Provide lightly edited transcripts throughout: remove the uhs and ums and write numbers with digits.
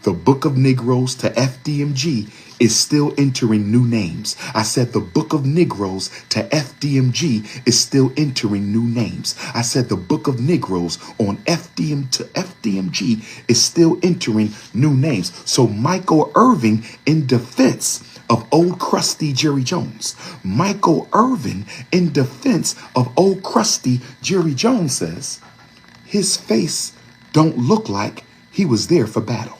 The Book of Negroes to FDMG is still entering new names. I said the Book of Negroes to FDMG is still entering new names. I said the Book of Negroes on FDM to FDMG is still entering new names. So Michael Irvin, in defense of old crusty Jerry Jones, Michael Irvin, in defense of old crusty Jerry Jones, says his face don't look like he was there for battle.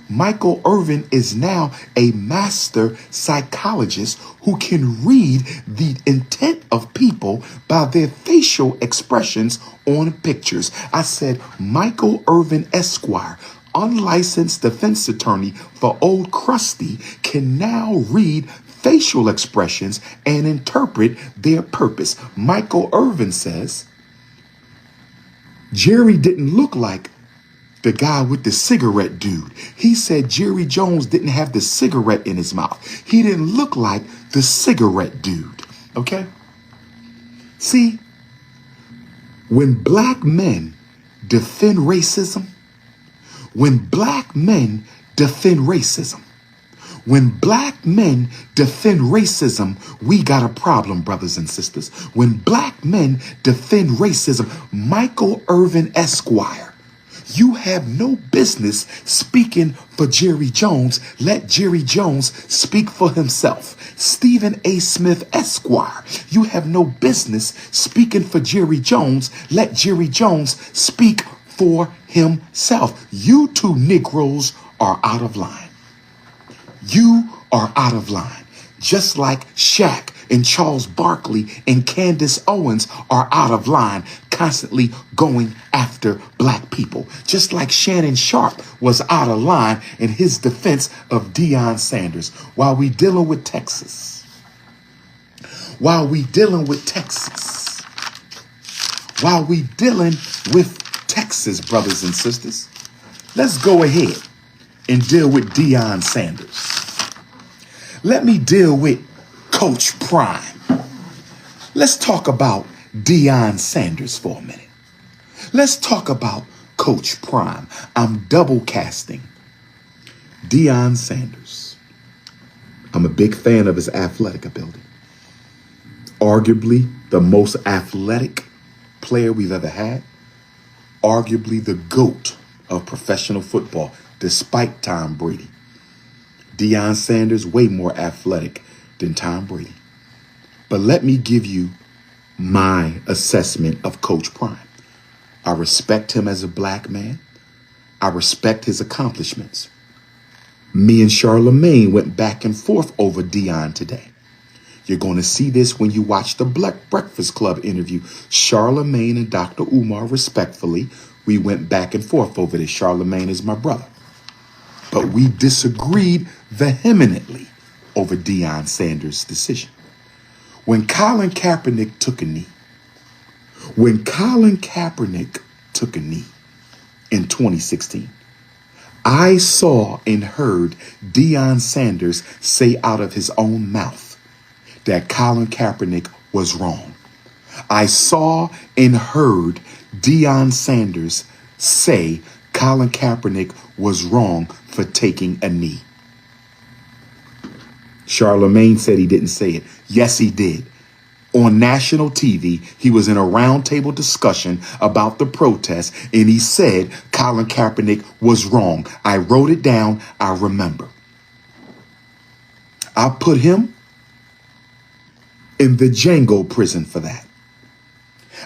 Michael Irvin is now a master psychologist who can read the intent of people by their facial expressions on pictures. I said, Michael Irvin Esquire, unlicensed defense attorney for Old Crusty, can now read facial expressions and interpret their purpose. Michael Irvin says, Jerry didn't look like the guy with the cigarette dude. He said Jerry Jones didn't have the cigarette in his mouth. He didn't look like the cigarette dude. Okay? See, when black men defend racism, when black men defend racism, when black men defend racism, we got a problem, brothers and sisters. When black men defend racism, Michael Irvin Esquire, you have no business speaking for Jerry Jones. Let Jerry Jones speak for himself. Stephen A. Smith Esquire, you have no business speaking for Jerry Jones. Let Jerry Jones speak for himself. You two Negroes are out of line. You are out of line. Just like Shaq and Charles Barkley and Candace Owens are out of line, constantly going after black people. Just like Shannon Sharp was out of line in his defense of Deion Sanders. While we dealing with Texas, while we dealing with Texas, brothers and sisters, let's go ahead and deal with Deion Sanders. Let me deal with Coach Prime. Let's talk about Deion Sanders for a minute. Let's talk about Coach Prime. I'm double casting Deion Sanders. I'm a big fan of his athletic ability. Arguably the most athletic player we've ever had. Arguably the GOAT of professional football, despite Tom Brady. Deion Sanders, way more athletic than Tom Brady. But let me give you my assessment of Coach Prime. I respect him as a black man. I respect his accomplishments. Me and Charlemagne went back and forth over Deion today. You're going to see this when you watch the Black Breakfast Club interview. Charlemagne and Dr. Umar, respectfully, we went back and forth over this. Charlemagne is my brother. But we disagreed vehemently over Deion Sanders' decision. When Colin Kaepernick took a knee, in 2016, I saw and heard Deion Sanders say out of his own mouth that Colin Kaepernick was wrong. I saw and heard Deion Sanders say Colin Kaepernick was wrong for taking a knee. Charlemagne said he didn't say it. Yes, he did. On national TV, he was in a roundtable discussion about the protest, and he said Colin Kaepernick was wrong. I wrote it down. I remember. I put him in the Django prison for that.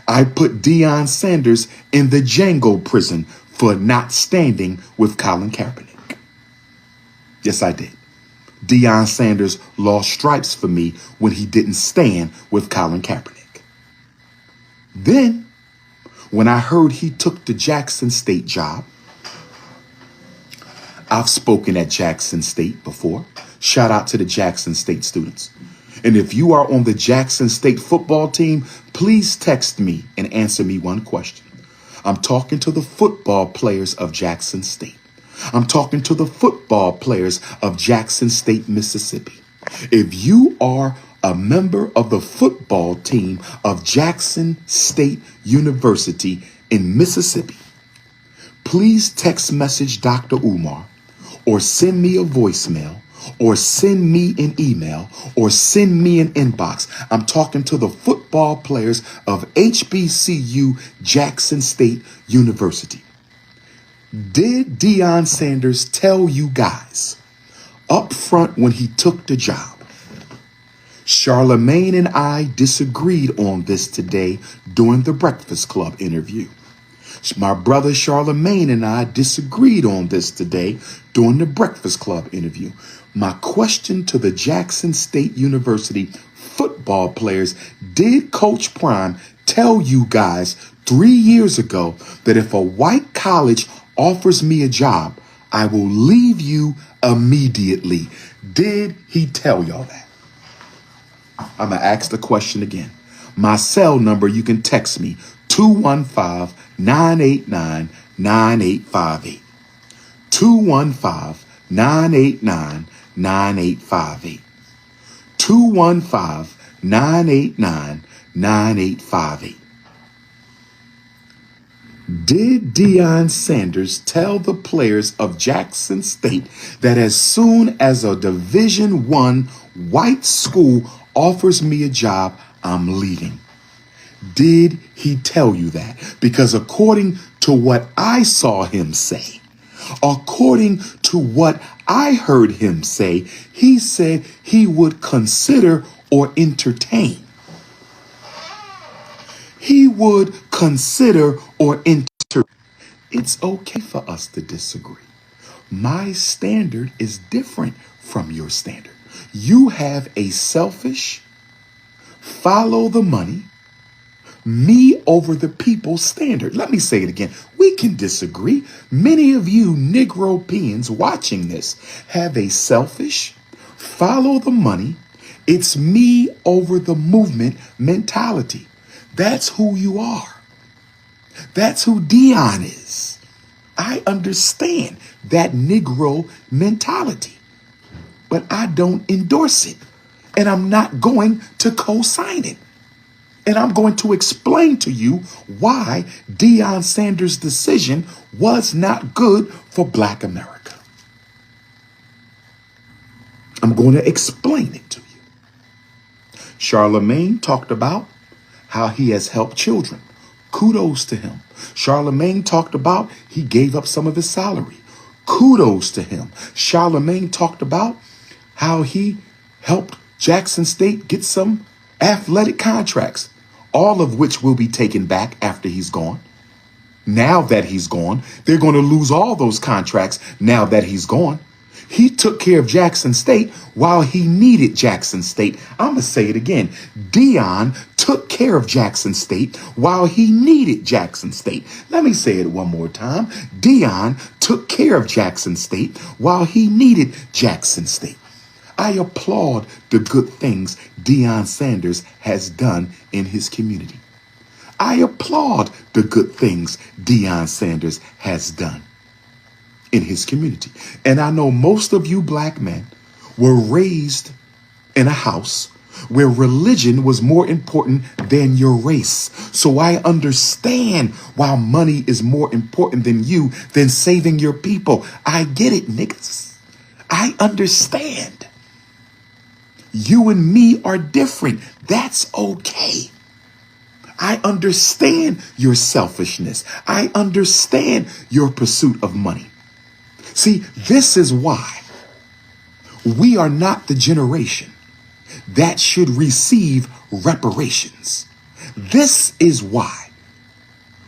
I put Deion Sanders in the Django prison for not standing with Colin Kaepernick. Yes, I did. Deion Sanders lost stripes for me when he didn't stand with Colin Kaepernick. Then, when I heard he took the Jackson State job, I've spoken at Jackson State before. Shout out to the Jackson State students. And if you are on the Jackson State football team, please text me and answer me one question. I'm talking to the football players of Jackson State. I'm talking to the football players of Jackson State, Mississippi. If you are a member of the football team of Jackson State University in Mississippi, please text message Dr. Umar or send me a voicemail, or send me an email, or send me an inbox. I'm talking to the football players of HBCU Jackson State University. Did Deion Sanders tell you guys up front when he took the job? Charlemagne and I disagreed on this today during the Breakfast Club interview. My brother Charlemagne and I disagreed on this today during the Breakfast Club interview. My question to the Jackson State University football players, did Coach Prime tell you guys 3 years ago that if a white college offers me a job, I will leave you immediately? Did he tell y'all that? I'm going to ask the question again. My cell number, you can text me, 215-989-9858. 215-989-9858. 215-989-9858. Did Deion Sanders tell the players of Jackson State that as soon as a Division I white school offers me a job, I'm leaving? Did he tell you that? Because according to what I saw him say, according to what I heard him say, he said he would consider or entertain. He would consider or entertain. It's okay for us to disagree. My standard is different from your standard. You have a selfish, follow the money, me over the people standard. Let me say it again. We can disagree. Many of you Negropeans watching this have a selfish, follow the money, it's me over the movement mentality. That's who you are. That's who Deion is. I understand that Negro mentality, but I don't endorse it. And I'm not going to co-sign it. And I'm going to explain to you why Deion Sanders' decision was not good for Black America. I'm going to explain it to you. Charlemagne talked about how he has helped children. Kudos to him. Charlemagne talked about he gave up some of his salary. Kudos to him. Charlemagne talked about how he helped Jackson State get some athletic contracts, all of which will be taken back after he's gone. Now that he's gone, they're going to lose all those contracts now that he's gone. He took care of Jackson State while he needed Jackson State. I'm going to say it again. Deion took care of Jackson State while he needed Jackson State. Let me say it one more time. Deion took care of Jackson State while he needed Jackson State. I applaud the good things Deion Sanders has done in his community. I applaud the good things Deion Sanders has done in his community. And I know most of you Black men were raised in a house where religion was more important than your race. So I understand why money is more important than you, than saving your people. I get it, niggas. I understand. You and me are different. That's okay. I understand your selfishness. I understand your pursuit of money. See, this is why we are not the generation that should receive reparations. This is why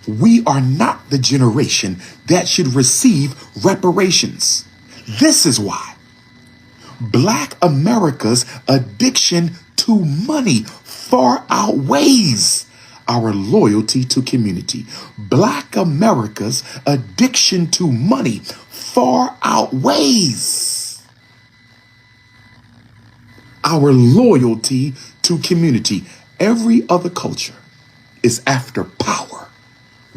we are not the generation that should receive reparations. This is why Black America's addiction to money far outweighs our loyalty to community. Black America's addiction to money far outweighs our loyalty to community. Every other culture is after power.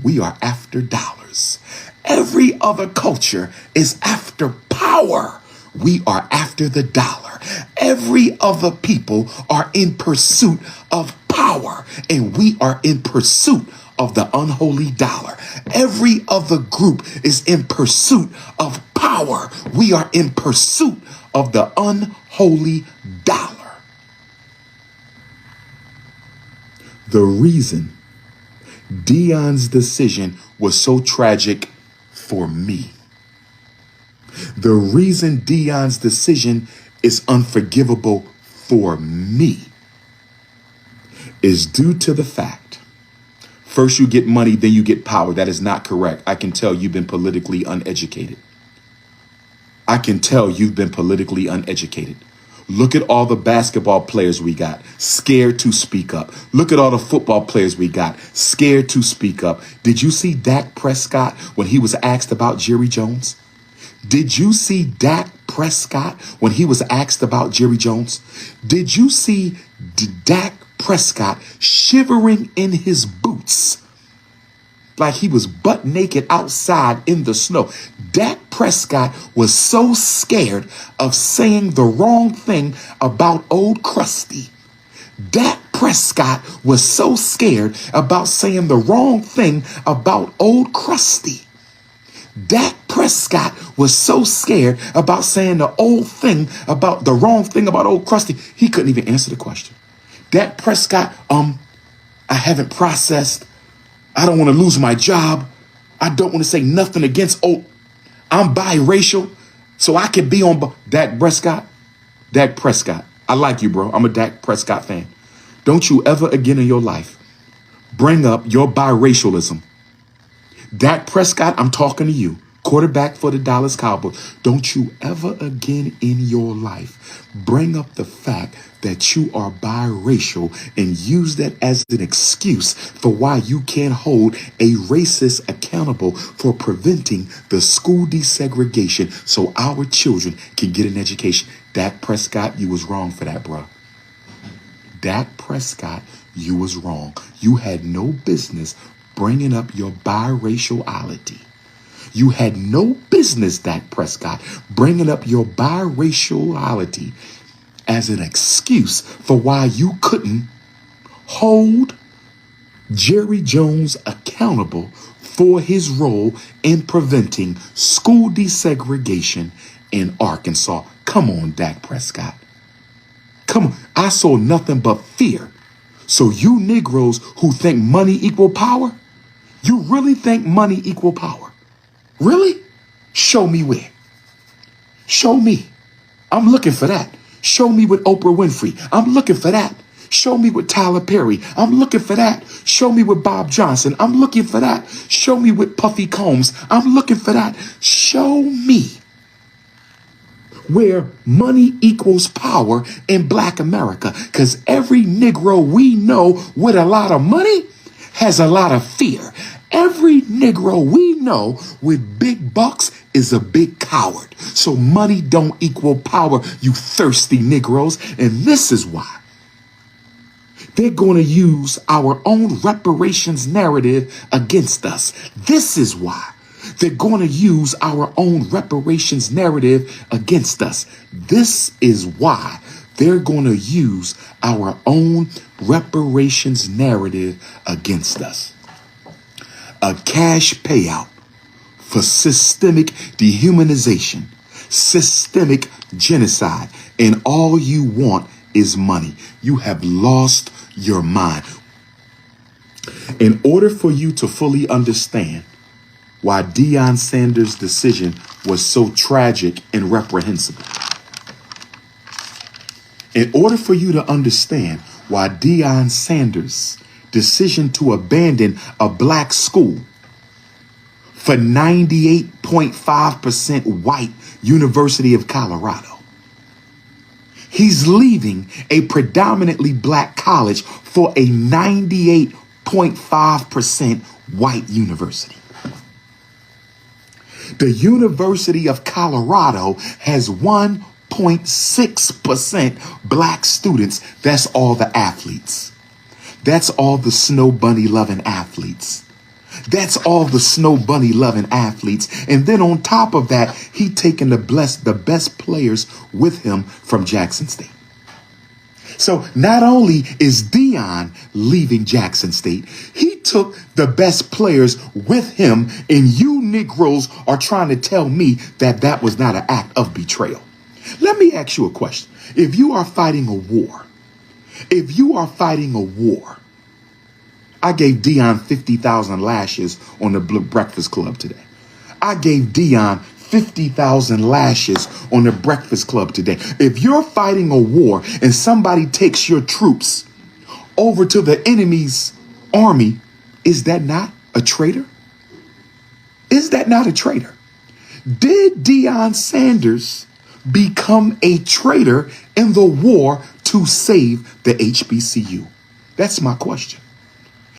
We are after dollars. Every other culture is after power. We are after the dollar. Every other people are in pursuit of power, and we are in pursuit of the unholy dollar. Every other group is in pursuit of power. We are in pursuit of the unholy dollar. The reason Deion's decision was so tragic for me, the reason Deion's decision is unforgivable for me, is due to the fact, first you get money, then you get power. That is not correct. I can tell you've been politically uneducated. I can tell you've been politically uneducated. Look at all the basketball players we got, scared to speak up. Look at all the football players we got, scared to speak up. Did you see Dak Prescott when he was asked about Jerry Jones? Did you see Dak Prescott when he was asked about Jerry Jones? Did you see Dak Prescott shivering in his boots like he was butt naked outside in the snow? Dak Prescott was so scared of saying the wrong thing about old Krusty. Dak Prescott was so scared about saying the wrong thing about old Krusty. Dak Prescott was so scared about saying the wrong thing about old Krusty, he couldn't even answer the question. Dak Prescott, I haven't processed. I don't want to lose my job. I don't want to say nothing against I'm biracial, so I can be on Dak Prescott. Dak Prescott, I like you, bro. I'm a Dak Prescott fan. Don't you ever again in your life bring up your biracialism. Dak Prescott, I'm talking to you. Quarterback for the Dallas Cowboys. Don't you ever again in your life bring up the fact that you are biracial and use that as an excuse for why you can't hold a racist accountable for preventing the school desegregation so our children can get an education. Dak Prescott, you was wrong for that, bro. Dak Prescott, you was wrong. You had no business bringing up your biraciality. You had no business, Dak Prescott, bringing up your biraciality as an excuse for why you couldn't hold Jerry Jones accountable for his role in preventing school desegregation in Arkansas. Come on, Dak Prescott. Come on. I saw nothing but fear. So you Negroes who think money equal power, you really think money equal power? Really? Show me where. Show me. I'm looking for that. Show me with Oprah Winfrey. I'm looking for that. Show me with Tyler Perry. I'm looking for that. Show me with Bob Johnson. I'm looking for that. Show me with Puffy Combs. I'm looking for that. Show me where money equals power in Black America. Because every Negro we know with a lot of money has a lot of fear. Every Negro we know with big bucks is a big coward. So money don't equal power, you thirsty Negroes. And this is why they're going to use our own reparations narrative against us. This is why they're going to use our own reparations narrative against us. This is why they're going to use our own reparations narrative against us. A cash payout for systemic dehumanization, systemic genocide, and all you want is money. You have lost your mind. In order for you to fully understand why Deion Sanders' decision was so tragic and reprehensible, in order for you to understand why Deion Sanders' decision to abandon a black school for 98.5% white University of Colorado, he's leaving a predominantly black college for a 98.5% white university. The University of Colorado has 1.6% black students. That's all the athletes. That's all the snow bunny loving athletes. That's all the snow bunny loving athletes. And then on top of that, he taken the best players with him from Jackson State. So not only is Deion leaving Jackson State, he took the best players with him, and you Negroes are trying to tell me that that was not an act of betrayal. Let me ask you a question. If you are fighting a war, I gave Deion 50,000 lashes on the Breakfast Club today. I gave Deion 50,000 lashes on the Breakfast Club today. If you're fighting a war and somebody takes your troops over to the enemy's army, is that not a traitor? Is that not a traitor? Did Deion Sanders become a traitor in the war to save the HBCU? That's my question.